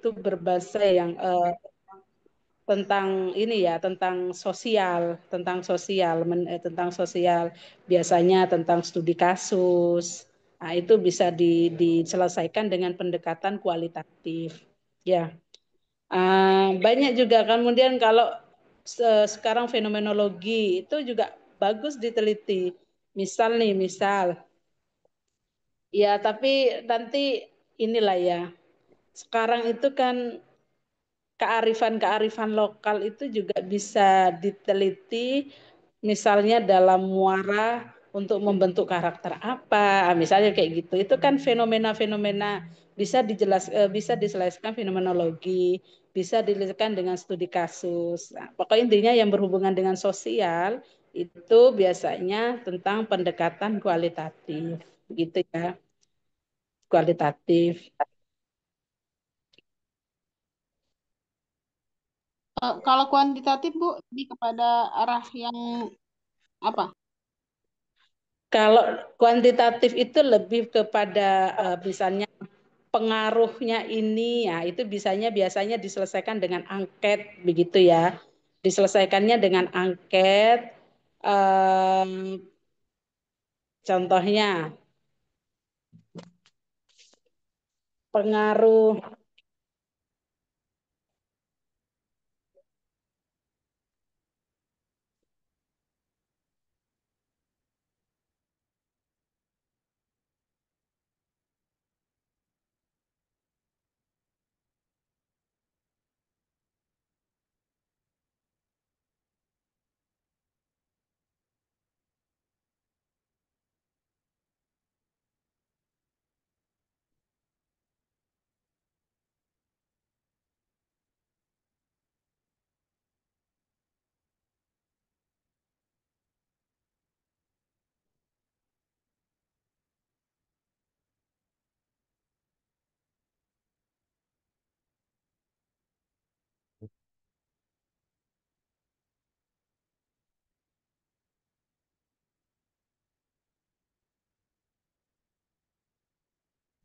itu berbahasa yang tentang ini ya, tentang sosial, biasanya tentang studi kasus. Nah, itu bisa diselesaikan dengan pendekatan kualitatif. Ya, banyak juga kemudian kalau sekarang fenomenologi itu juga bagus diteliti. Misal, ya tapi nanti inilah ya. Sekarang itu kan kearifan-kearifan lokal itu juga bisa diteliti, misalnya dalam muara untuk membentuk karakter apa, misalnya kayak gitu. Itu kan fenomena-fenomena bisa diselesaikan fenomenologi, bisa diselesaikan dengan studi kasus. Nah, pokoknya intinya yang berhubungan dengan sosial itu biasanya tentang pendekatan kualitatif, gitu ya, kualitatif. Kalau kuantitatif Bu, lebih kepada arah yang apa? Kalau kuantitatif itu lebih kepada misalnya pengaruhnya ini ya itu biasanya diselesaikan dengan angket begitu ya. Diselesaikannya dengan angket em, contohnya pengaruh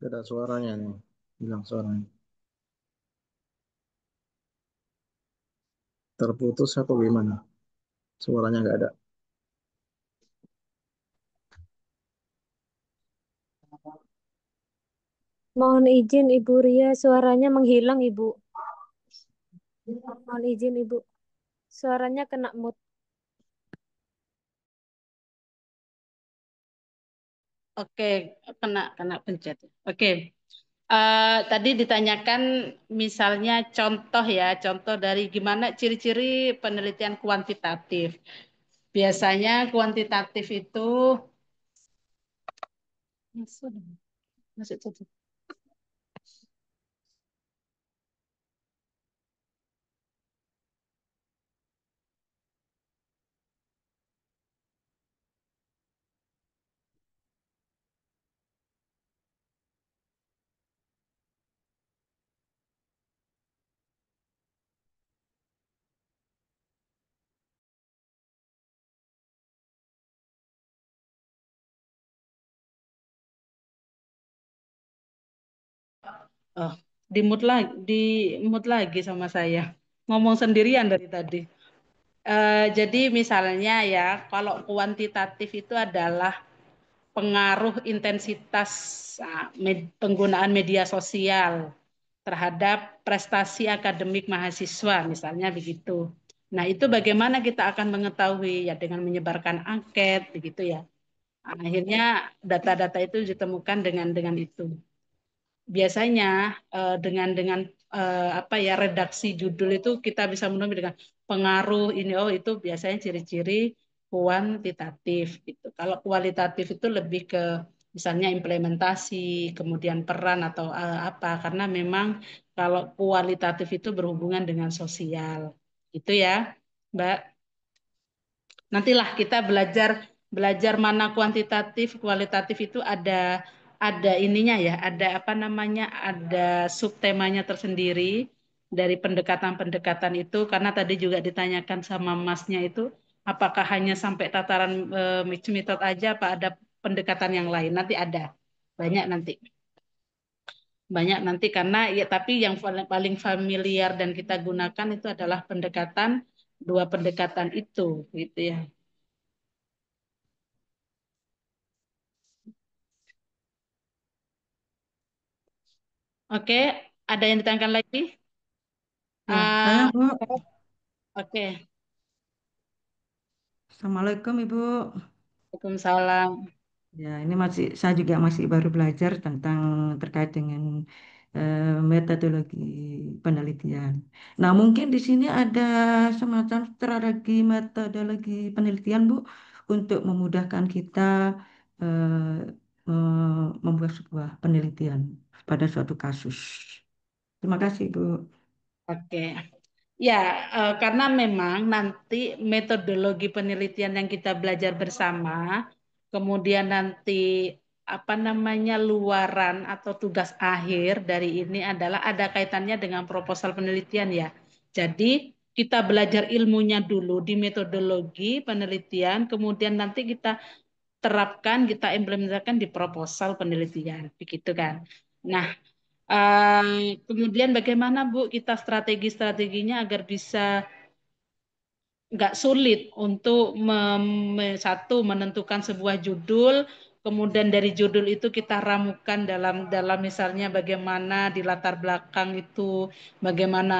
Tidak ada suaranya nih. Hilang suaranya. Terputus atau gimana? Suaranya nggak ada. Mohon izin Ibu Ria, suaranya menghilang Ibu. Mohon izin Ibu, suaranya kena mute. oke kena pencet. Oke. Tadi ditanyakan misalnya contoh dari gimana ciri-ciri penelitian kuantitatif. Biasanya kuantitatif itu masuk. Oh, di mood lagi sama saya. Ngomong sendirian dari tadi. Jadi misalnya ya, kalau kuantitatif itu adalah pengaruh intensitas penggunaan media sosial terhadap prestasi akademik mahasiswa, misalnya begitu. Nah, itu bagaimana kita akan mengetahui ya dengan menyebarkan angket begitu ya. Akhirnya data-data itu ditemukan dengan itu. Biasanya apa ya redaksi judul itu kita bisa menemukan dengan pengaruh ini itu biasanya ciri-ciri kuantitatif gitu. Kalau kualitatif itu lebih ke misalnya implementasi, kemudian peran atau apa karena memang kalau kualitatif itu berhubungan dengan sosial. Itu ya, Mbak. Nantilah kita belajar belajar mana kuantitatif, kualitatif itu ada ininya ya, ada apa namanya, ada subtemanya tersendiri dari pendekatan-pendekatan itu karena tadi juga ditanyakan sama Masnya itu apakah hanya sampai tataran mixed method aja apa ada pendekatan yang lain. Nanti ada banyak nanti. banyak nanti karena ya tapi yang paling familiar dan kita gunakan itu adalah dua pendekatan itu gitu ya. Oke, ada yang ditanyakan lagi? Ya, saya Bu. Oke, Assalamualaikum Ibu. Waalaikumsalam. Ya, ini saya juga masih baru belajar tentang terkait dengan metodologi penelitian. Nah, mungkin di sini ada semacam strategi metodologi penelitian, Bu, untuk memudahkan kita membuat sebuah penelitian pada suatu kasus. Terima kasih, Bu. Oke. Ya, karena memang nanti metodologi penelitian yang kita belajar bersama, kemudian nanti apa namanya luaran atau tugas akhir dari ini adalah ada kaitannya dengan proposal penelitian ya. Jadi kita belajar ilmunya dulu di metodologi penelitian, kemudian nanti kita terapkan, kita implementasikan di proposal penelitian, begitu kan. Nah, kemudian bagaimana Bu kita strategi-strateginya agar bisa nggak sulit untuk satu menentukan sebuah judul, kemudian dari judul itu kita ramukan dalam dalam misalnya bagaimana di latar belakang itu, bagaimana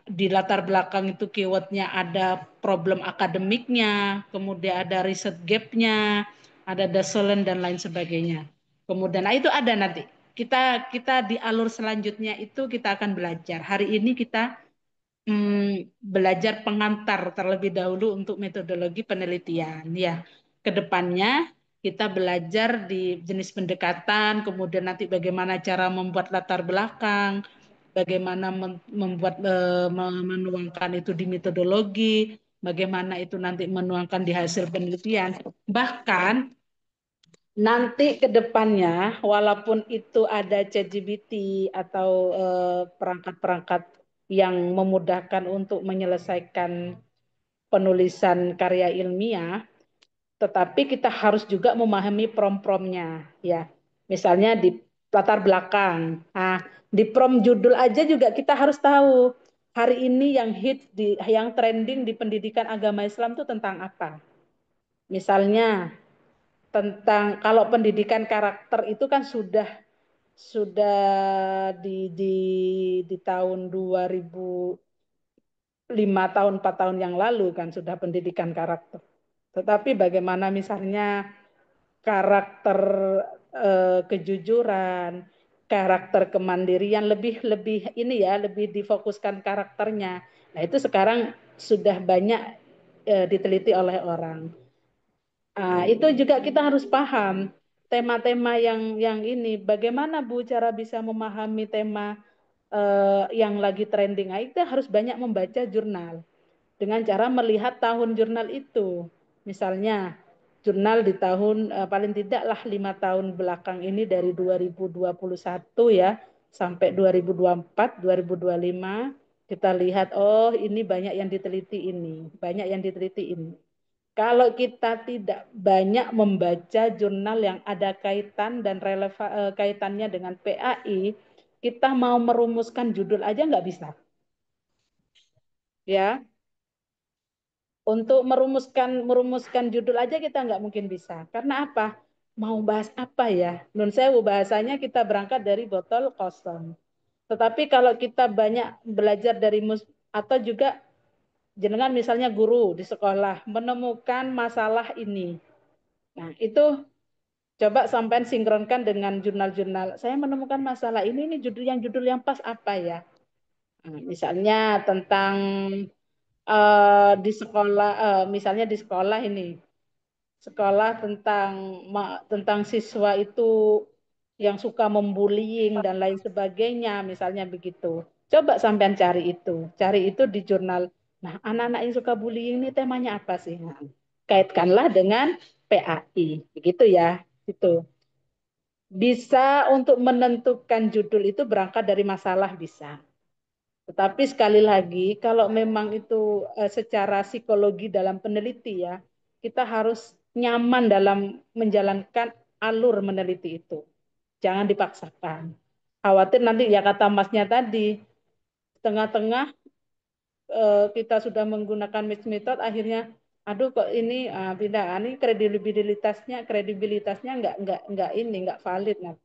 di latar belakang itu keywordnya ada problem akademiknya, kemudian ada riset gapnya, ada Dasselin dan lain sebagainya. Kemudian nah itu ada nanti. Kita di alur selanjutnya itu kita akan belajar. Hari ini kita belajar pengantar terlebih dahulu untuk metodologi penelitian. Ya, kedepannya kita belajar di jenis pendekatan, kemudian nanti bagaimana cara membuat latar belakang, bagaimana membuat menuangkan itu di metodologi, bagaimana itu nanti menuangkan di hasil penelitian. Bahkan nanti ke depannya, walaupun itu ada ChatGPT atau perangkat-perangkat yang memudahkan untuk menyelesaikan penulisan karya ilmiah, tetapi kita harus juga memahami prom-promnya, ya. Misalnya di latar belakang. Nah, di prom judul aja juga kita harus tahu hari ini yang yang trending di pendidikan agama Islam itu tentang apa. Misalnya tentang kalau pendidikan karakter itu kan sudah di tahun 2005 tahun 4 tahun yang lalu kan sudah pendidikan karakter. Tetapi bagaimana misalnya karakter kejujuran, karakter kemandirian lebih lebih ini ya lebih difokuskan karakternya. Nah itu sekarang sudah banyak diteliti oleh orang. Itu juga kita harus paham tema-tema yang ini. Bagaimana Bu cara bisa memahami tema yang lagi trending? Nah, kita harus banyak membaca jurnal dengan cara melihat tahun jurnal itu. Misalnya jurnal di tahun paling tidaklah 5 tahun belakang ini dari 2021 ya sampai 2024, 2025 kita lihat oh ini banyak yang diteliti ini, banyak yang diteliti ini. Kalau kita tidak banyak membaca jurnal yang ada kaitan dan kaitannya dengan PAI, kita mau merumuskan judul aja nggak bisa. Ya, untuk merumuskan judul aja kita nggak mungkin bisa. Karena apa? Mau bahas apa ya? Nun sewu bahasanya kita berangkat dari botol kosong. Tetapi kalau kita banyak belajar dari atau juga jenengan misalnya guru di sekolah menemukan masalah ini. Nah, itu coba sampai sinkronkan dengan jurnal-jurnal. Saya menemukan masalah ini judul yang pas apa ya? Nah, misalnya tentang di sekolah, misalnya di sekolah ini, sekolah tentang siswa itu yang suka membullying dan lain sebagainya, misalnya begitu. Coba sampean cari itu di jurnal. Nah, anak-anak yang suka bullying ini temanya apa sih? Nah, kaitkanlah dengan PAI, begitu ya. Itu. Bisa untuk menentukan judul itu berangkat dari masalah bisa. Tetapi sekali lagi, kalau memang itu secara psikologi dalam peneliti ya, kita harus nyaman dalam menjalankan alur meneliti itu. Jangan dipaksakan. Khawatir nanti ya kata Masnya tadi, tengah-tengah kita sudah menggunakan mixed method, akhirnya aduh kok ini tidak, ini kredibilitasnya nggak valid. Nah,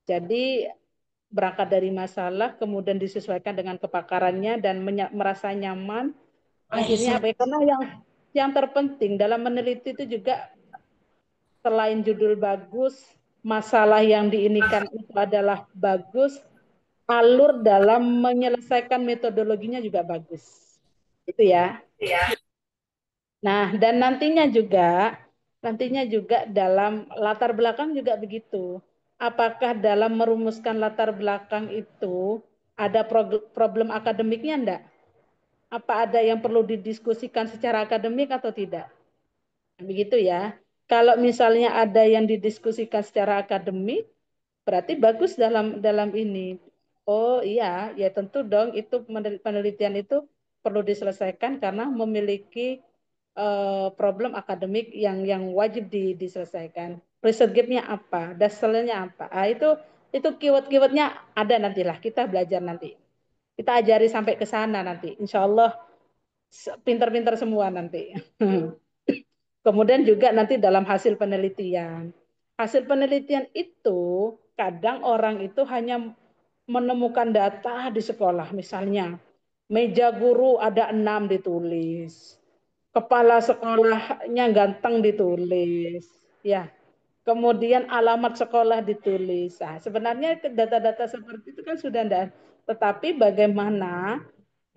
jadi berangkat dari masalah, kemudian disesuaikan dengan kepakarannya dan merasa nyaman. Akhirnya apa ya? Karena yang terpenting dalam meneliti itu juga selain judul bagus, masalah yang diinikan itu adalah bagus, alur dalam menyelesaikan metodologinya juga bagus. Itu ya. Nah, dan nantinya juga dalam latar belakang juga begitu. Apakah dalam merumuskan latar belakang itu ada problem akademiknya enggak? Apa ada yang perlu didiskusikan secara akademik atau tidak? Begitu ya. Kalau misalnya ada yang didiskusikan secara akademik, berarti bagus dalam ini. Oh iya, ya tentu dong itu penelitian itu perlu diselesaikan karena memiliki problem akademik yang wajib diselesaikan. Research gap-nya apa? Dasarnya apa? Itu keyword-keywordnya ada nantilah, kita belajar nanti. Kita ajari sampai ke sana nanti. Insya Allah pintar-pintar semua nanti. Kemudian juga nanti dalam hasil penelitian. Hasil penelitian itu kadang orang itu hanya menemukan data di sekolah. Misalnya meja guru ada 6 ditulis. Kepala sekolahnya ganteng ditulis. Ya, kemudian alamat sekolah ditulis. Nah, sebenarnya data-data seperti itu kan sudah ada. Tetapi bagaimana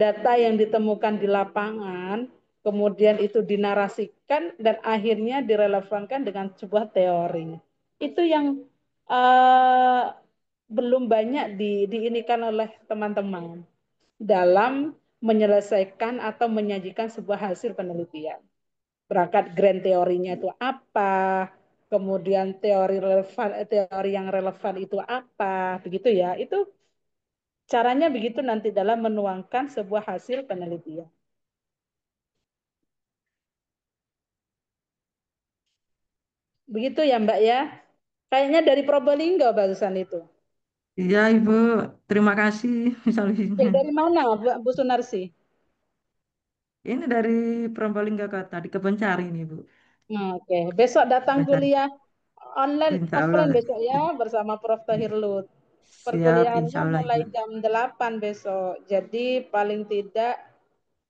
data yang ditemukan di lapangan, kemudian itu dinarasikan dan akhirnya direlevankan dengan sebuah teori. Itu yang uh, belum banyak diinikan oleh teman-teman dalam menyelesaikan atau menyajikan sebuah hasil penelitian. Berangkat grand teorinya itu apa, kemudian teori yang relevan itu apa, begitu ya. Itu caranya begitu nanti dalam menuangkan sebuah hasil penelitian. Begitu ya Mbak ya. Kayaknya dari Probolinggo barusan itu. Iya, Ibu. Terima kasih solusinya. Dari mana Bu Sunarsi? Ini dari Probolinggo Kota, di Kebonjari ini, Bu. Oke, besok datang Kebonjari. kuliah online Insya offline Allah. besok ya bersama Prof. Tahir Lut. Siap, insya Perkuliahannya Allah, mulai Ibu. jam 8 besok. Jadi paling tidak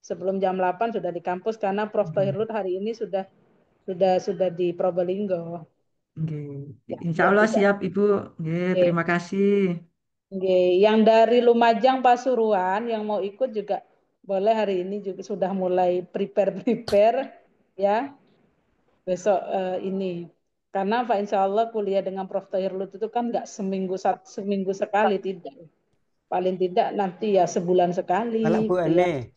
sebelum jam 8 sudah di kampus karena Prof. Tahir Lut hari ini sudah di Probolinggo. Oke. Ya, Insya biar Allah tidak. siap, Ibu. Oke, Oke. terima kasih. Oke. Yang dari Lumajang Pasuruan yang mau ikut juga boleh hari ini juga sudah mulai prepare ya besok ini. Karena Pak Insya Allah kuliah dengan Prof. Tahir Lut itu kan nggak seminggu sekali tidak. Paling tidak nanti ya sebulan sekali Kalau Bu ya. Ane,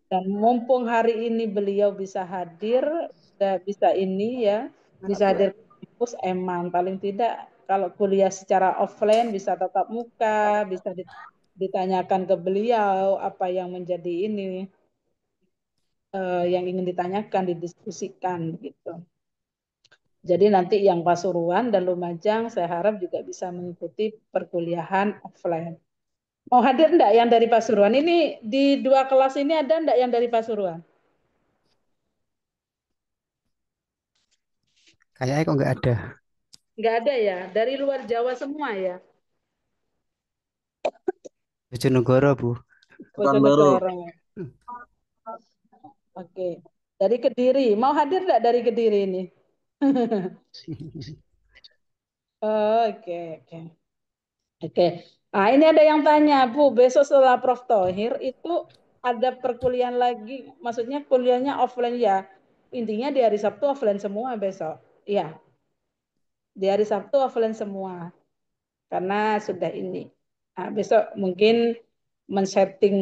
Dan mumpung hari ini beliau bisa hadir, bisa ini ya, bisa hadir ke kampus emang paling tidak kalau kuliah secara offline bisa tatap muka, bisa ditanyakan ke beliau apa yang menjadi ini yang ingin ditanyakan, didiskusikan gitu. Jadi nanti yang Pasuruan dan Lumajang saya harap juga bisa mengikuti perkuliahan offline. Mau hadir enggak yang dari Pasuruan? Ini di 2 kelas ini ada enggak yang dari Pasuruan? kayaknya kok nggak ada. Enggak ada ya? Dari luar Jawa semua ya? Bojonegoro, Bu. Pekanbaru. Bojonegoro. Oke. Dari Kediri. Mau hadir enggak dari Kediri ini? Oke, oke. Oke. Nah, ini ada yang tanya, Bu, besok setelah Prof. Tohir itu ada perkuliahan lagi, maksudnya kuliahnya offline ya. Intinya di hari Sabtu offline semua besok. Iya, di hari Sabtu offline semua. Karena sudah ini. Nah, besok mungkin men-setting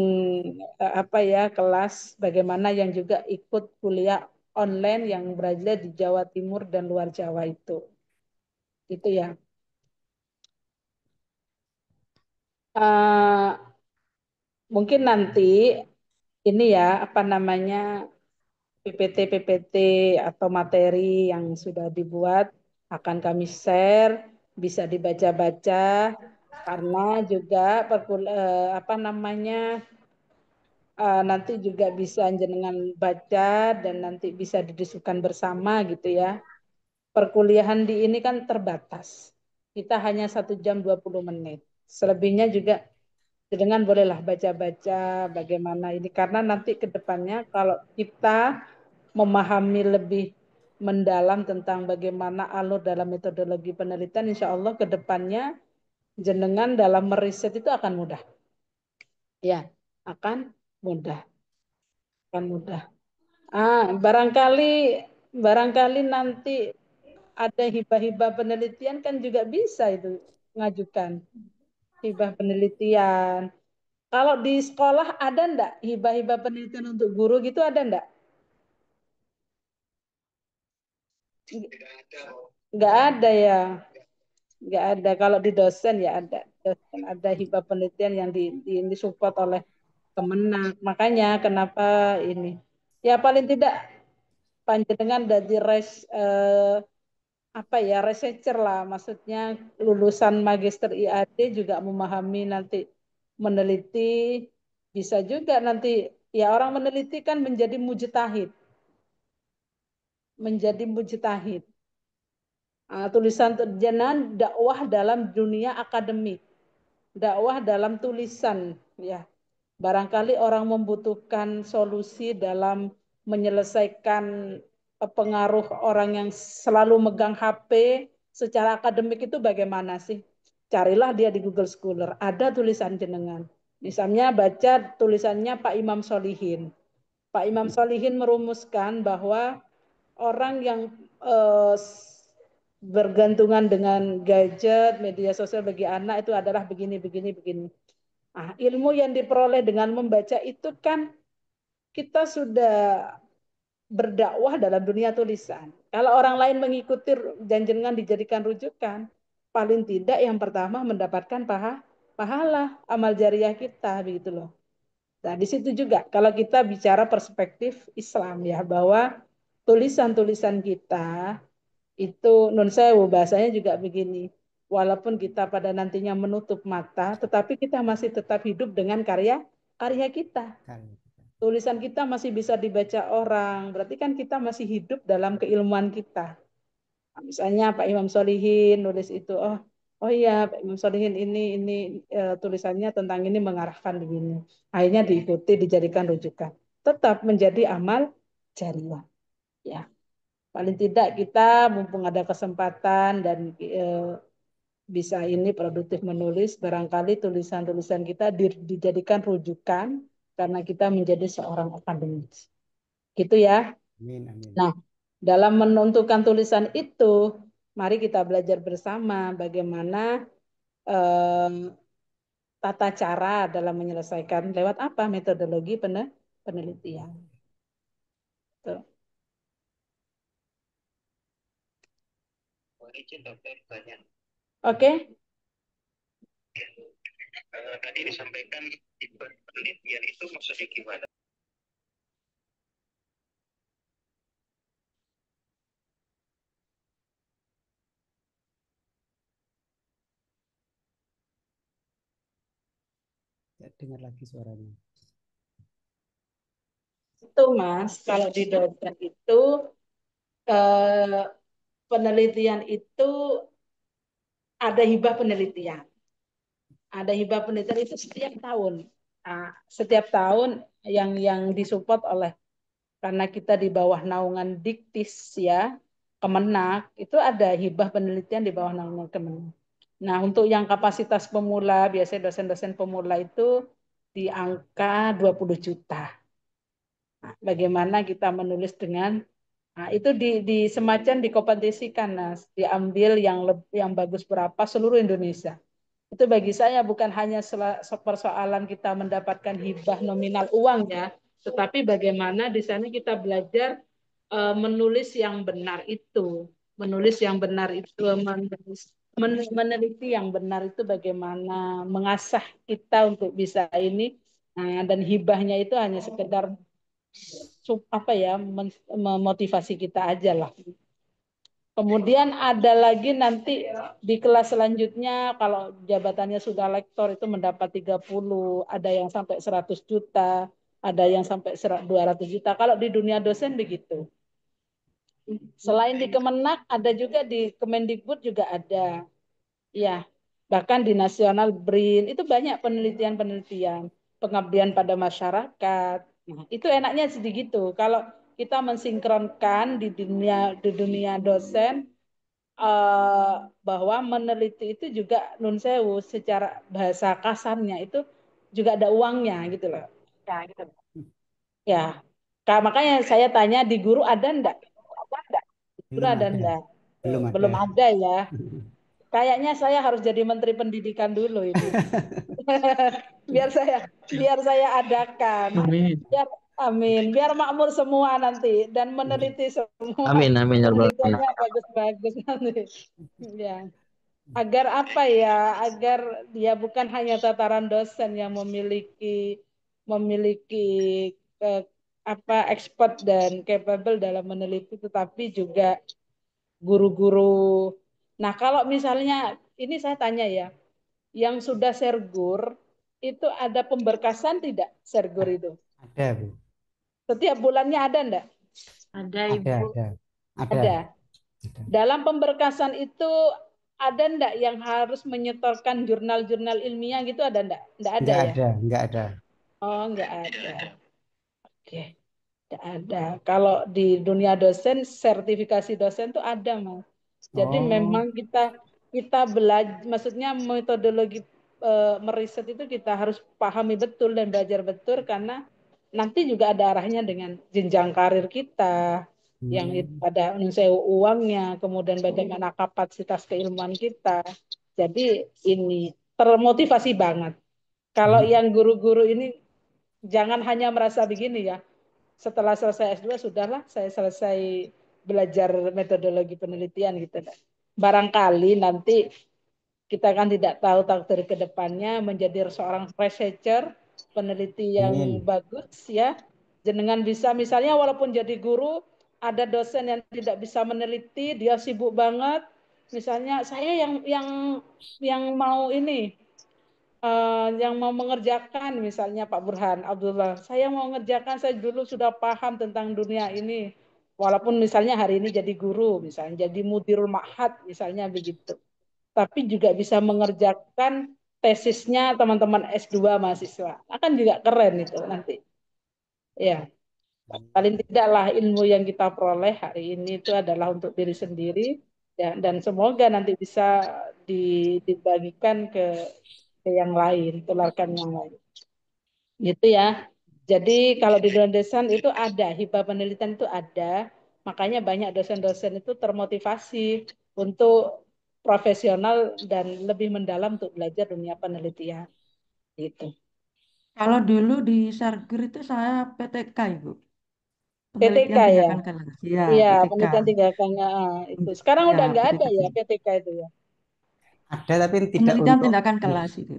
apa ya kelas bagaimana yang juga ikut kuliah online yang berada di Jawa Timur dan luar Jawa itu. Itu ya. Uh, mungkin nanti ini ya apa namanya PPT atau materi yang sudah dibuat akan kami share, bisa dibaca-baca Karena juga apa namanya nanti juga bisa jenengan baca dan nanti bisa didiskusikan bersama gitu ya. Perkuliahan di ini kan terbatas. Kita hanya 1 jam 20 menit. Selebihnya juga dengan bolehlah baca-baca bagaimana ini. Karena nanti ke depannya kalau kita memahami lebih mendalam tentang bagaimana alur dalam metodologi penelitian, insya Allah ke depannya jenengan dalam meriset itu akan mudah. Ya, akan mudah. Akan mudah. Barangkali nanti ada hibah-hibah penelitian kan juga bisa itu ngajukan hibah penelitian. Kalau di sekolah ada enggak hibah-hibah penelitian untuk guru gitu ada enggak? Enggak ada ya. Enggak ada. Kalau di dosen ya ada. Dosen ada hibah penelitian yang disupport oleh Kemenak. Makanya kenapa ini? Ya paling tidak panjenengan dari apa ya researcher lah, maksudnya lulusan magister IAD juga memahami nanti meneliti, bisa juga nanti ya orang meneliti kan menjadi mujtahid. Tulisan jenengan dakwah dalam dunia akademik, dakwah dalam tulisan ya. Barangkali orang membutuhkan solusi dalam menyelesaikan pengaruh orang yang selalu megang HP secara akademik itu bagaimana sih? Carilah dia di Google Scholar, ada tulisan jenengan. Misalnya baca tulisannya Pak Imam Solihin. Pak Imam Solihin merumuskan bahwa orang yang eh, bergantungan dengan gadget, media sosial bagi anak itu adalah begini, begini, begini. Ilmu yang diperoleh dengan membaca itu kan kita sudah berdakwah dalam dunia tulisan. Kalau orang lain mengikuti dan jangan dijadikan rujukan, paling tidak yang pertama mendapatkan pahala amal jariah kita begitu loh. Nah, di situ juga kalau kita bicara perspektif Islam ya bahwa tulisan-tulisan kita itu nun sewu bahasanya juga begini. Walaupun kita pada nantinya menutup mata, tetapi kita masih tetap hidup dengan karya kita. Tulisan kita masih bisa dibaca orang, berarti kan kita masih hidup dalam keilmuan kita. Misalnya Pak Imam Solihin nulis itu, oh iya Pak Imam Solihin ini tulisannya tentang ini mengarahkan begini. Akhirnya diikuti, dijadikan rujukan. Tetap menjadi amal jariah. Ya, paling tidak kita mumpung ada kesempatan dan bisa ini produktif menulis, barangkali tulisan-tulisan kita dijadikan rujukan karena kita menjadi seorang akademis. Gitu ya. Amin, amin. Nah, dalam menentukan tulisan itu, mari kita belajar bersama bagaimana tata cara dalam menyelesaikan lewat apa metodologi penelitian. Tuh. Oke. Tadi disampaikan penelitian itu maksudnya gimana? Dengar lagi suaranya. Itu Mas, kalau di dosen itu penelitian itu ada hibah penelitian. Ada hibah penelitian itu setiap tahun. Setiap tahun yang disupport oleh karena kita di bawah naungan Diktis ya, Kemenak, itu ada hibah penelitian di bawah naungan Kemenak. Nah, untuk yang kapasitas pemula, biasanya dosen-dosen pemula itu di angka 20 juta. Bagaimana kita menulis dengan itu di semacam dikompetisikan, Nas, diambil yang bagus berapa seluruh Indonesia. Itu bagi saya bukan hanya persoalan kita mendapatkan hibah nominal uangnya, tetapi bagaimana di sana kita belajar menulis yang benar itu, meneliti yang benar itu bagaimana mengasah kita untuk bisa ini, dan hibahnya itu hanya sekedar apa ya memotivasi kita aja lah. Kemudian ada lagi nanti di kelas selanjutnya kalau jabatannya sudah lektor itu mendapat 30, ada yang sampai 100 juta, ada yang sampai 200 juta. Kalau di dunia dosen begitu. Selain di Kemenak ada juga di Kemendikbud juga ada. Ya, bahkan di Nasional BRIN itu banyak penelitian-penelitian pengabdian pada masyarakat. Nah, itu enaknya segitu. Kalau kita mensinkronkan di dunia dosen bahwa meneliti itu juga nun sewu secara bahasa kasarnya itu juga ada uangnya gitu loh. Ya, gitu. Ya. Makanya saya tanya di guru ada enggak? Guru Belum ada ada. enggak? Belum Belum ada. ada ya. Kayaknya saya harus jadi menteri pendidikan dulu ini. biar saya adakan. Amin. Amin. Biar makmur semua nanti dan meneliti semua. Amin, amin ya Rabbal alamin. Penelitiannya bagus-bagus nanti. Ya. Agar apa ya? Agar dia bukan hanya tataran dosen yang memiliki expert dan capable dalam meneliti, tetapi juga guru-guru. Nah, kalau misalnya ini saya tanya ya, yang sudah sergur itu ada pemberkasan tidak sergur itu? Ada, Bu. Setiap bulannya ada enggak? Ada, Ada, Ibu. ada. Ada. Dalam pemberkasan itu ada enggak yang harus menyetorkan jurnal-jurnal ilmiah gitu, ada enggak? Enggak ada Enggak ya? ada, enggak ada. Oh, enggak ada. Oke. Enggak ada. Kalau di dunia dosen, sertifikasi dosen itu ada, Mas. Jadi Oh, memang kita belajar, maksudnya metodologi meriset itu kita harus pahami betul dan belajar betul karena nanti juga ada arahnya dengan jenjang karir kita yang ada uangnya, kemudian bagaimana kapasitas keilmuan kita. Jadi ini termotivasi banget. Kalau yang guru-guru ini jangan hanya merasa begini ya. Setelah selesai S2 sudahlah saya selesai belajar metodologi penelitian gitu. Barangkali nanti kita kan tidak tahu takdir ke depannya menjadi seorang researcher, peneliti yang amin. bagus ya. Jenengan bisa misalnya walaupun jadi guru, ada dosen yang tidak bisa meneliti, dia sibuk banget. Misalnya saya yang mau ini yang mau mengerjakan misalnya Pak Burhan Abdullah, saya mau mengerjakan, saya dulu sudah paham tentang dunia ini. Walaupun misalnya hari ini jadi guru, misalnya jadi mudirul ma'had, misalnya begitu. Tapi juga bisa mengerjakan tesisnya teman-teman S2 mahasiswa. Akan juga keren itu nanti. Ya, paling tidaklah ilmu yang kita peroleh hari ini itu adalah untuk diri sendiri ya, dan semoga nanti bisa dibagikan ke yang lain, tularkan yang lain. Gitu ya. Jadi kalau di dunia dosen itu ada, hibah penelitian itu ada, makanya banyak dosen-dosen itu termotivasi untuk profesional dan lebih mendalam untuk belajar dunia penelitian. Gitu. Kalau dulu di Sargur itu saya PTK, Ibu. PTK Penelitian ya. tindakan kelas. Ya, Iya, PTK. penelitian tindakannya itu. Sekarang Ya, udah nggak ada PTK. ya PTK itu ya. Ada tapi tidak Penelitian untuk tindakan kelas itu.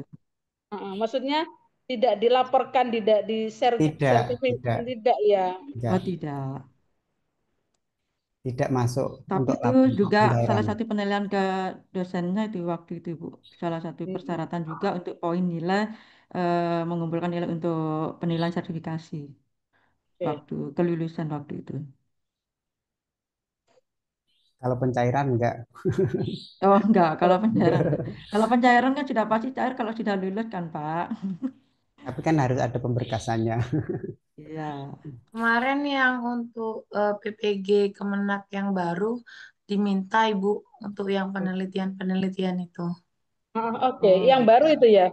Maksudnya tidak dilaporkan, tidak di tidak, sertifikat, tidak, tidak ya. tidak, Oh, tidak. tidak masuk Tapi untuk itu juga pencairan. salah satu penilaian ke dosennya itu waktu itu, Bu. Salah satu Hmm. persyaratan juga untuk poin nilai, mengumpulkan nilai untuk penilaian sertifikasi Oke. waktu kelulusan waktu itu. Kalau pencairan enggak. Oh, enggak, kalau pencairan enggak. Kalau pencairan kan sudah pasti cair kalau sudah lulus kan, Pak. Tapi kan harus ada pemberkasannya. Iya. Kemarin yang untuk PPG Kemenak yang baru diminta Ibu untuk yang penelitian-penelitian itu. Oke, Oh, yang baru itu ya.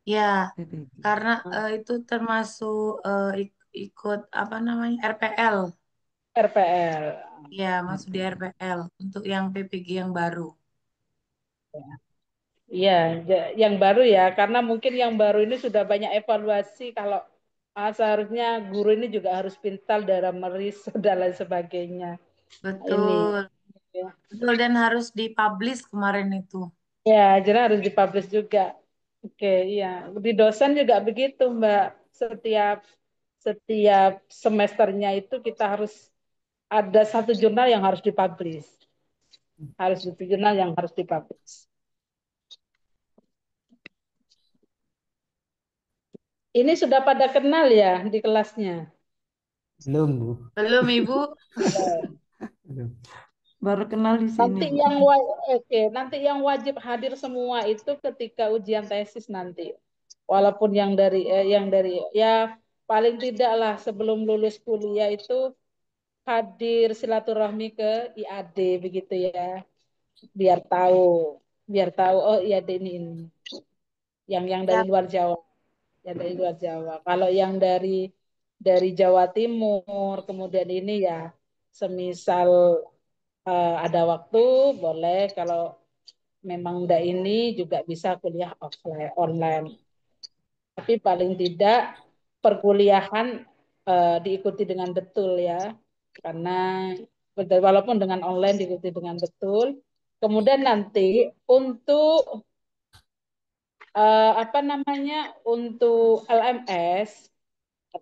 Ya, PPG. karena itu termasuk ikut apa namanya RPL. RPL. Ya, masuk di RP. RPL untuk yang PPG yang baru. Iya, yang baru ya, karena mungkin yang baru ini sudah banyak evaluasi kalau seharusnya guru ini juga harus pintar dalam meriset dan lain sebagainya. Ini Betul, ya, betul dan harus dipublish kemarin itu. ya jadi harus dipublish juga. Oke, iya. Di dosen juga begitu, Mbak. Setiap setiap semesternya itu kita harus ada satu jurnal yang harus dipublish. harus di jurnal yang harus dipublish. Ini sudah pada kenal ya di kelasnya? Belum, Bu. Belum, Ibu. Belum. Baru kenal di sini, Nanti Bu. nanti yang wajib hadir semua itu ketika ujian tesis nanti. Walaupun yang dari ya paling tidak lah sebelum lulus kuliah itu hadir silaturahmi ke IAD begitu ya. Biar tahu, oh IAD ini yang dari Ya, luar Jawa, yang dari luar Jawa. Kalau yang dari Jawa Timur, kemudian ini ya semisal ada waktu boleh, kalau memang enggak ini juga bisa kuliah offline online. Tapi paling tidak perkuliahan diikuti dengan betul ya. Karena walaupun dengan online diikuti dengan betul. Kemudian nanti untuk apa namanya, untuk LMS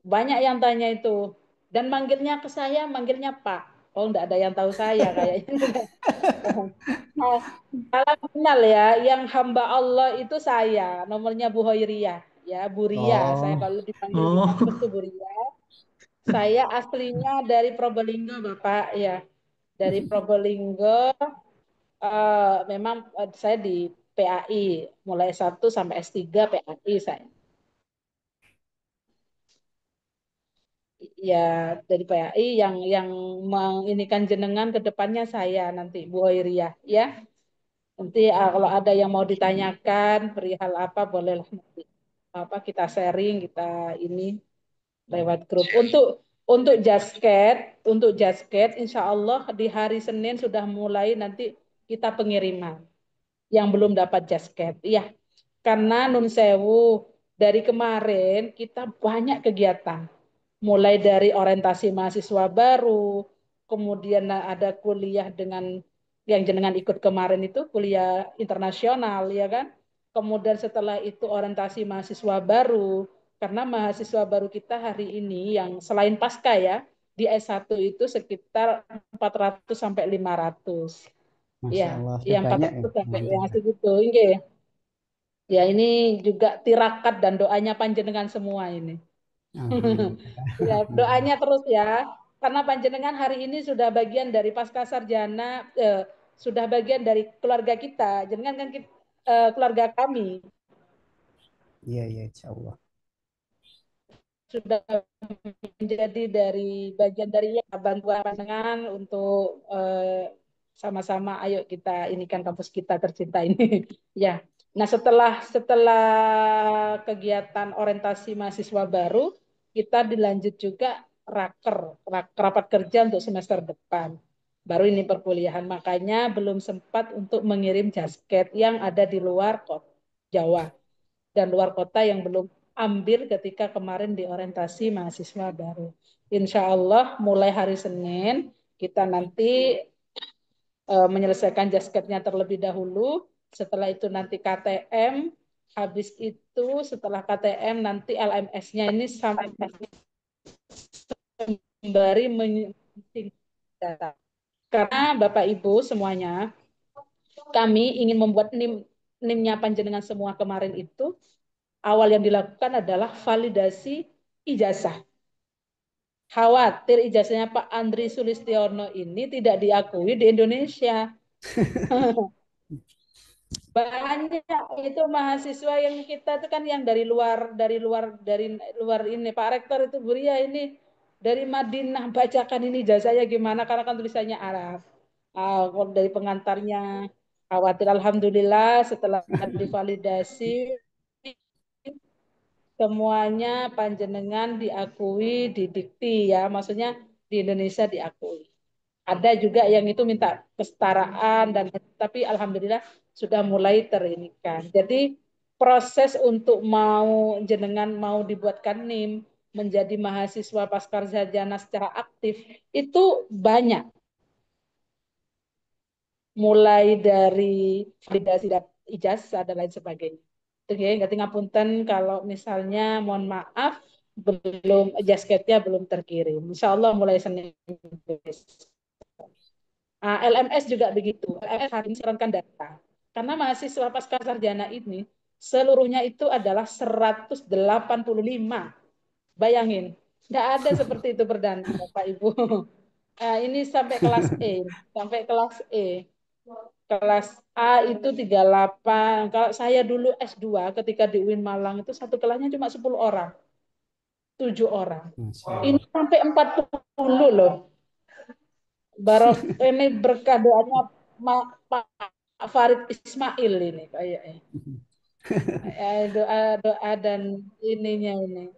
banyak yang tanya itu, dan manggilnya ke saya manggilnya Pak. Oh, enggak ada yang tahu saya kayaknya. Nah, salam kenal ya, yang hamba Allah itu saya, nomornya Bu Hoiriyah ya, Bu Ria. Saya Oh, kalau dipanggil di kampus Oh, tuh Bu Ria. Saya aslinya dari Probolinggo, Bapak ya. Dari Probolinggo, memang saya di PAI, mulai 1 sampai S3 PAI saya. Ya, dari PAI yang menginikan jenengan ke depannya saya nanti Bu Hoiriyah ya. Nanti kalau ada yang mau ditanyakan perihal apa bolehlah nanti apa kita sharing, kita ini lewat grup. Untuk Insya Allah di hari Senin sudah mulai nanti kita pengiriman yang belum dapat jasket. Iya, karena Nun Sewu dari kemarin kita banyak kegiatan, mulai dari orientasi mahasiswa baru, kemudian ada kuliah dengan yang jenengan ikut kemarin itu kuliah internasional ya kan. Kemudian setelah itu orientasi mahasiswa baru, karena mahasiswa baru kita hari ini yang selain pasca ya, di S1 itu sekitar 400 sampai 500. Masya Ya, Allah, sudah yang banyak ya. 400 sampai yang Alhamdulillah. segitu. Ya, ini juga tirakat dan doanya panjenengan semua ini. Alhamdulillah. Ya, Alhamdulillah. doanya terus ya. Karena panjenengan hari ini sudah bagian dari pasca sarjana, sudah bagian dari keluarga kita. Jenengan kan keluarga kami. Iya, iya, insya Allah. Sudah menjadi dari bagian dari ya, bantuan pandangan untuk sama-sama ayo kita ini kan kampus kita tercinta ini. Ya. Nah, setelah kegiatan orientasi mahasiswa baru, kita dilanjut juga rapat kerja untuk semester depan. Baru ini perkuliahan, makanya belum sempat untuk mengirim jasket yang ada di luar kota Jawa dan luar kota yang belum ambil ketika kemarin di orientasi mahasiswa baru. Insya Allah mulai hari Senin kita nanti menyelesaikan jasketnya terlebih dahulu. Setelah itu nanti KTM. Habis itu setelah KTM nanti LMS-nya ini sampai sembari menyunting data. Karena Bapak Ibu semuanya, kami ingin membuat NIM-nya panjenengan semua kemarin itu, awal yang dilakukan adalah validasi ijazah. Khawatir ijazahnya Pak Andri Sulistiono ini tidak diakui di Indonesia. Banyak itu mahasiswa yang kita itu kan yang dari luar ini. Pak Rektor itu Buria ini dari Madinah, bacakan ini ijazahnya gimana karena kan tulisannya Arab. Dari pengantarnya khawatir, alhamdulillah setelah divalidasi semuanya panjenengan diakui, didikti ya, maksudnya di Indonesia diakui. Ada juga yang itu minta kesetaraan dan tapi alhamdulillah sudah mulai terinikan. Jadi proses untuk jenengan mau dibuatkan NIM menjadi mahasiswa pascasarjana secara aktif itu banyak, mulai dari validasi ijazah dan lain sebagainya. Oke, nggak ngapunten kalau misalnya mohon maaf jasketnya belum terkirim. Insya Allah mulai Senin besok. LMS juga begitu. LMS hari ini sarankan data. Karena mahasiswa pasca sarjana ini seluruhnya itu adalah 185. Bayangin, tidak ada seperti itu Perdana, Bapak Ibu. Ini sampai kelas E, sampai kelas E. Kelas A itu 38. Kalau saya dulu S2 ketika di UIN Malang itu satu kelasnya cuma 10 orang, 7 orang. Masya Ini Allah. sampai 40 loh. Barok ini berkah doanya Pak Farid Ismail ini kayaknya. Doa dan ininya ini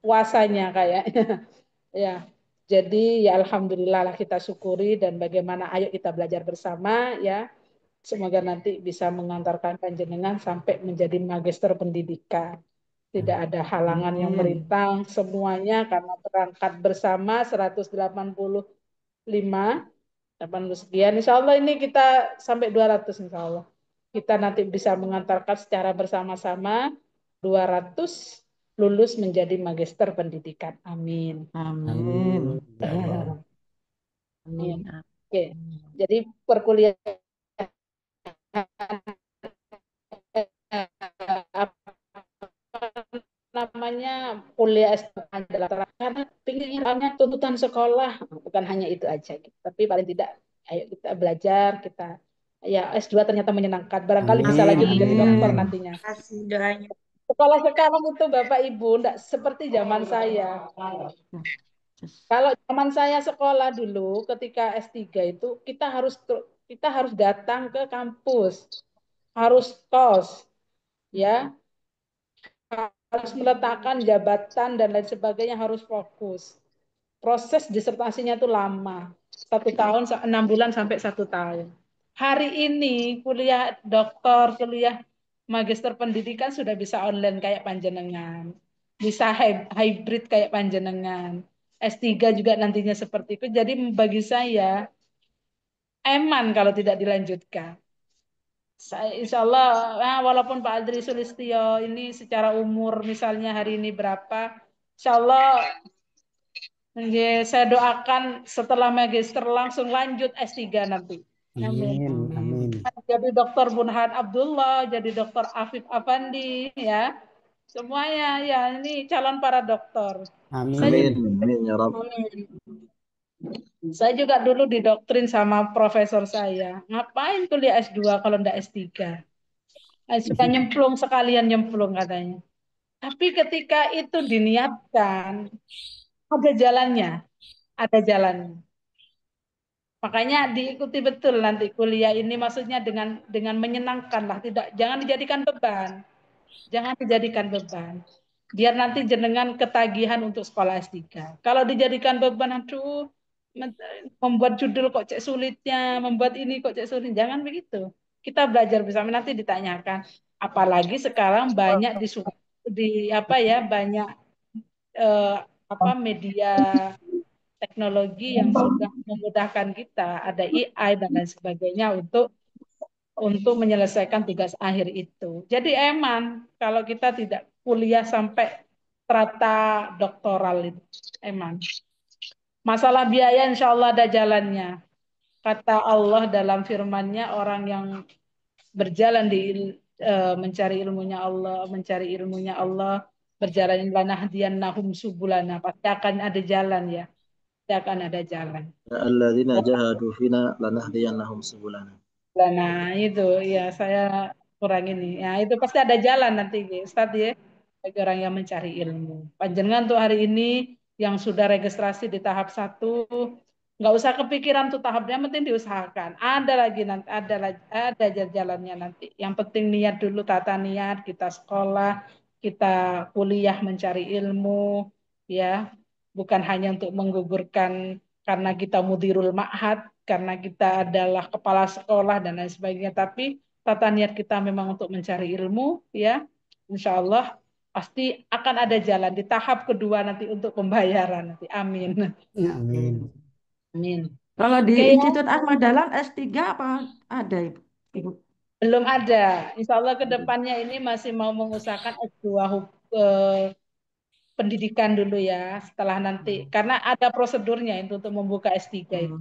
puasanya kayaknya. Ya. Jadi ya alhamdulillah lah kita syukuri dan bagaimana ayo kita belajar bersama ya. Semoga nanti bisa mengantarkan panjenengan sampai menjadi magister pendidikan. Tidak ada halangan yang Amin. merintang semuanya karena berangkat bersama 185 80 sekian. Insya Allah ini kita sampai 200 insya Allah. Kita nanti bisa mengantarkan secara bersama-sama 200 lulus menjadi magister pendidikan. Amin. Amin. Amin. Ya Allah. Amin. Oke. Jadi perkuliahan apa namanya kuliah S2 adalah karena pinginnya tuntutan sekolah bukan hanya itu aja gitu. Tapi paling tidak ayo kita belajar kita ya S2 ternyata menyenangkan barangkali bisa Amin. lagi menjadi dokter Amin. Amin. nantinya. Kasih doanya. Sekolah sekarang itu Bapak Ibu enggak seperti zaman saya. Kalau zaman saya sekolah dulu ketika S3 itu kita harus datang ke kampus, harus kos ya, harus meletakkan jabatan dan lain sebagainya harus fokus. Proses disertasinya itu lama, 1 tahun, 6 bulan sampai 1 tahun. Hari ini kuliah doktor, kuliah magister pendidikan sudah bisa online kayak panjenengan, bisa hybrid kayak panjenengan. S3 juga nantinya seperti itu. Jadi bagi saya eman kalau tidak dilanjutkan. Insya Allah, walaupun Pak Adri Sulistyo ini secara umur misalnya hari ini berapa, Insya Allah saya doakan setelah magister langsung lanjut S3 nanti. Amin. Amin. Amin. Jadi Dokter Burhan Abdullah, jadi Dokter Afif Afandi, ya. Semuanya, ya ini calon para dokter. Amin. Amin ya Rabb. Amin. Saya juga dulu didoktrin sama profesor saya. Ngapain kuliah S2 kalau enggak S3? Suka nyemplung sekalian nyemplung katanya. Tapi ketika itu diniatkan, ada jalannya, ada jalannya. Makanya diikuti betul nanti kuliah ini maksudnya dengan menyenangkan lah, jangan dijadikan beban. Jangan dijadikan beban. Biar nanti jenengan ketagihan untuk sekolah S3. Kalau dijadikan beban, aduh, membuat judul kok cek sulitnya, membuat ini kok cek sulit. Jangan begitu. Kita belajar bersama nanti ditanyakan. Apalagi sekarang banyak di apa ya, banyak eh, apa media teknologi yang sudah memudahkan kita, ada AI dan lain sebagainya untuk menyelesaikan tugas akhir itu. Jadi eman kalau kita tidak kuliah sampai strata doktoral itu, eman. Masalah biaya insya Allah ada jalannya. Kata Allah dalam firman-Nya orang yang berjalan mencari ilmunya Allah, berjalan lanahdiyannahum subulana, pasti akan ada jalan ya. Pasti akan ada jalan. Alladzina jahadu fina lanahdiyannahum subulana. Nah, itu ya saya kurang ini. Ya, itu pasti ada jalan nanti, Ustadz ya, bagi orang yang mencari ilmu. Panjenengan untuk hari ini yang sudah registrasi di tahap 1, nggak usah kepikiran tuh tahapnya, penting diusahakan. Ada lagi nanti, ada jalannya nanti. Yang penting niat dulu, tata niat, kita sekolah, kita kuliah mencari ilmu, ya, bukan hanya untuk menggugurkan karena kita mudirul ma'had, karena kita adalah kepala sekolah dan lain sebagainya, tapi tata niat kita memang untuk mencari ilmu, ya, insya Allah pasti akan ada jalan di tahap kedua nanti untuk pembayaran nanti. Amin. Amin. Amin. Kalau di Oke, Institut Ahmad Dahlan S3 apa ada, Ibu? belum ada. Insya Allah ke depannya ini masih mau mengusahakan S2 pendidikan dulu ya, setelah nanti. Karena ada prosedurnya itu untuk membuka S3 itu.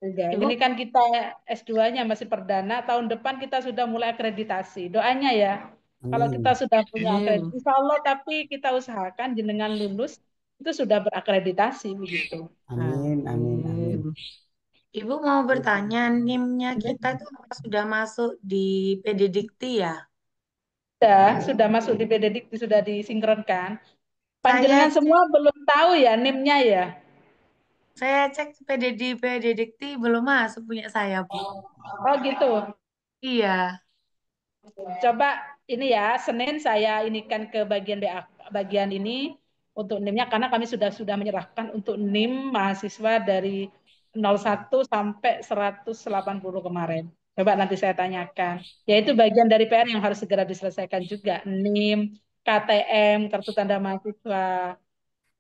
Enggak. Ibu, Ini kan kita S2-nya masih perdana, tahun depan kita sudah mulai akreditasi. Doanya ya, kalau kita Amin. sudah punya akreditasi, Amin. insya Allah, tapi kita usahakan jenengan lulus itu sudah berakreditasi begitu. Amin. Amin. Amin. Amin. Ibu mau bertanya, NIM-nya kita tuh apa sudah masuk di PD Dikti ya? Sudah masuk di PDDikti, sudah disinkronkan. Saya Panjenengan cek, semua belum tahu ya NIM-nya ya. saya cek PD di PD Dikti belum masuk punya saya, Bu. Oh gitu. Iya. Coba ini ya, Senin saya inikan ke bagian BA, bagian ini untuk NIM-nya karena kami sudah menyerahkan untuk NIM mahasiswa dari 01 sampai 180 kemarin. Coba nanti saya tanyakan. Yaitu bagian dari PR yang harus segera diselesaikan juga. NIM, KTM, kartu tanda mahasiswa.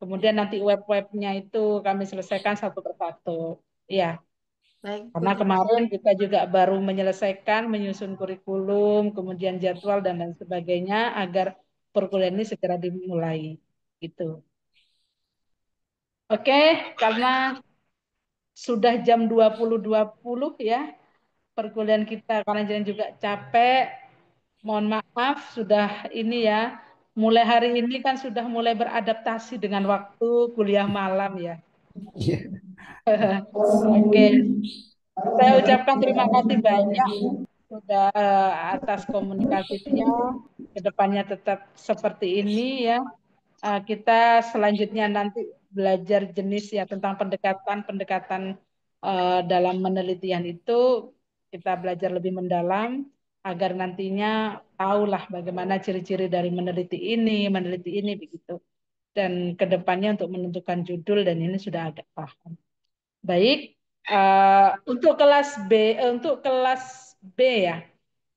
Kemudian nanti web-webnya itu kami selesaikan satu persatu. Iya. Baik, Bu. Karena kemarin kita juga baru menyelesaikan menyusun kurikulum, kemudian jadwal dan lain sebagainya agar perkuliahan ini segera dimulai. Gitu. Oke, karena sudah jam 20.20 ya perkuliahan kita karena jangan juga capek. Mohon maaf sudah ini ya. Mulai hari ini kan sudah mulai beradaptasi dengan waktu kuliah malam ya. Iya. Oke, saya ucapkan terima kasih banyak sudah atas komunikasinya. Kedepannya tetap seperti ini ya. Kita selanjutnya nanti belajar jenis ya tentang pendekatan-pendekatan dalam penelitian itu kita belajar lebih mendalam agar nantinya tahulah bagaimana ciri-ciri dari meneliti ini begitu. Dan kedepannya untuk menentukan judul dan ini sudah agak paham. Baik, untuk kelas B ya.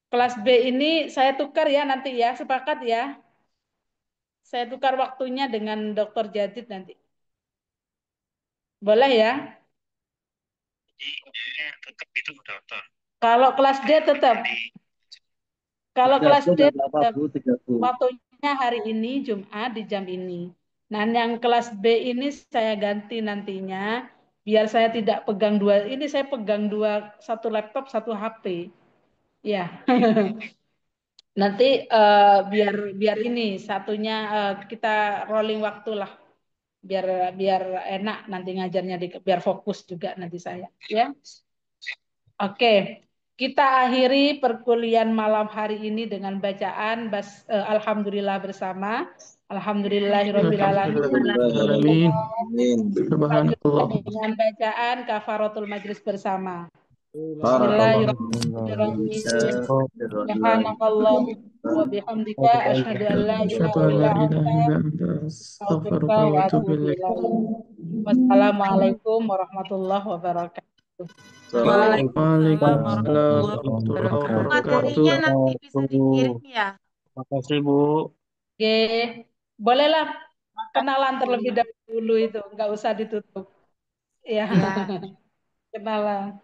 Kelas B ini saya tukar ya nanti ya, sepakat ya. Saya tukar waktunya dengan Dokter Jadid nanti. Boleh ya? Jadi tetap itu dokter. Kalau kelas D tetap. Kalau Tiga kelas puluh D nggak apa-apa tetap. Bu, 30. Waktunya hari ini Jumat di jam ini. Nah, yang kelas B ini saya ganti nantinya biar saya tidak pegang dua. Ini saya pegang dua, satu laptop, satu HP. Ya. Nanti biar biar ini satunya kita rolling waktu lah. Biar biar enak nanti ngajarnya biar fokus juga nanti saya, ya. Oke. Kita akhiri perkuliahan malam hari ini dengan bacaan Alhamdulillah bersama. Alhamdulillahirabbil alamin. Alhamdulillahirrahmanirrahim. Amin. Lanjutkan Subhanallah. dengan bacaan kafaratul majlis bersama. Barakallahu Bismillahirrahmanirrahim. Subhanakallah wa bihamdika asyhadu an la ilaha Asyhadu an la illa ilaha anta illa anta astaghfiruka astaghfiruka wa wa atubu atubu ilaik. ilaik. Wassalamualaikum warahmatullahi wabarakatuh. Waalaikumsalam Waalaikumsalam warahmatullahi warahmatullahi wabarakatuh. wabarakatuh. Materinya nanti bisa dikirim ya. Terima kasih Bu. Oke, bolehlah kenalan terlebih dahulu itu, nggak usah ditutup. Ya, Ya. kenalan.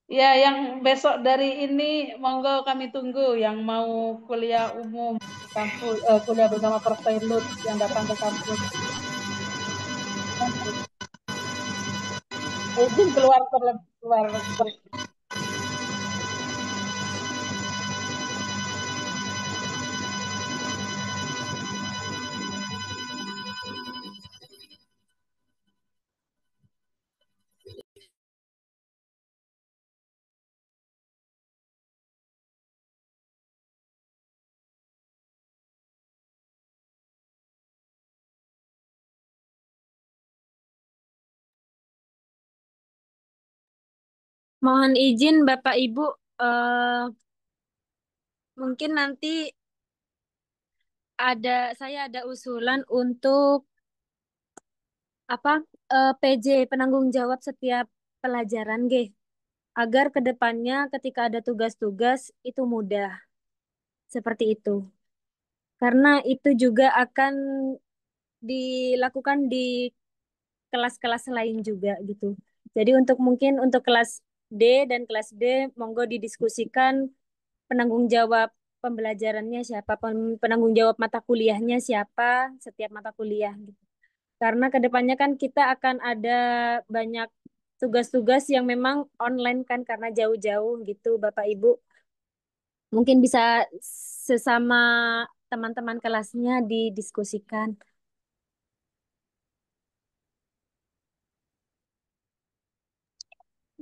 Ya, yang besok dari ini monggo kami tunggu yang mau kuliah umum di kampus, kuliah bersama Prof. Lut yang datang ke kampus. Izin keluar terlebih keluar. Mohon izin Bapak Ibu, eh, mungkin nanti saya ada usulan untuk apa PJ penanggung jawab setiap pelajaran, G, agar kedepannya ketika ada tugas-tugas itu mudah seperti itu. Karena itu juga akan dilakukan di kelas-kelas lain juga gitu. Jadi mungkin untuk kelas D dan kelas B monggo didiskusikan penanggung jawab pembelajarannya siapa, penanggung jawab mata kuliahnya siapa setiap mata kuliah gitu. Karena kedepannya kan kita akan ada banyak tugas-tugas yang memang online kan karena jauh-jauh gitu Bapak Ibu. Mungkin bisa sesama teman-teman kelasnya didiskusikan.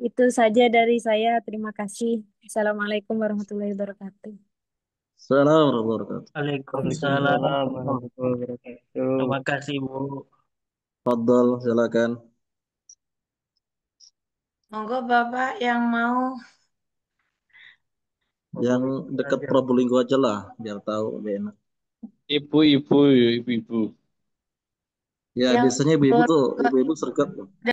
Itu saja dari saya. Terima kasih. Assalamualaikum warahmatullahi wabarakatuh. Assalamualaikum warahmatullahi wabarakatuh. Waalaikumsalam. Waalaikumsalam warahmatullahi wabarakatuh. Terima kasih Bu. Fadal, silakan. Monggo Bapak yang mau. Yang dekat Probolinggo aja lah, biar tahu lebih enak. Ibu-ibu. Ya, Yang biasanya ibu-ibu tuh, keluarga ibu-ibu sergat.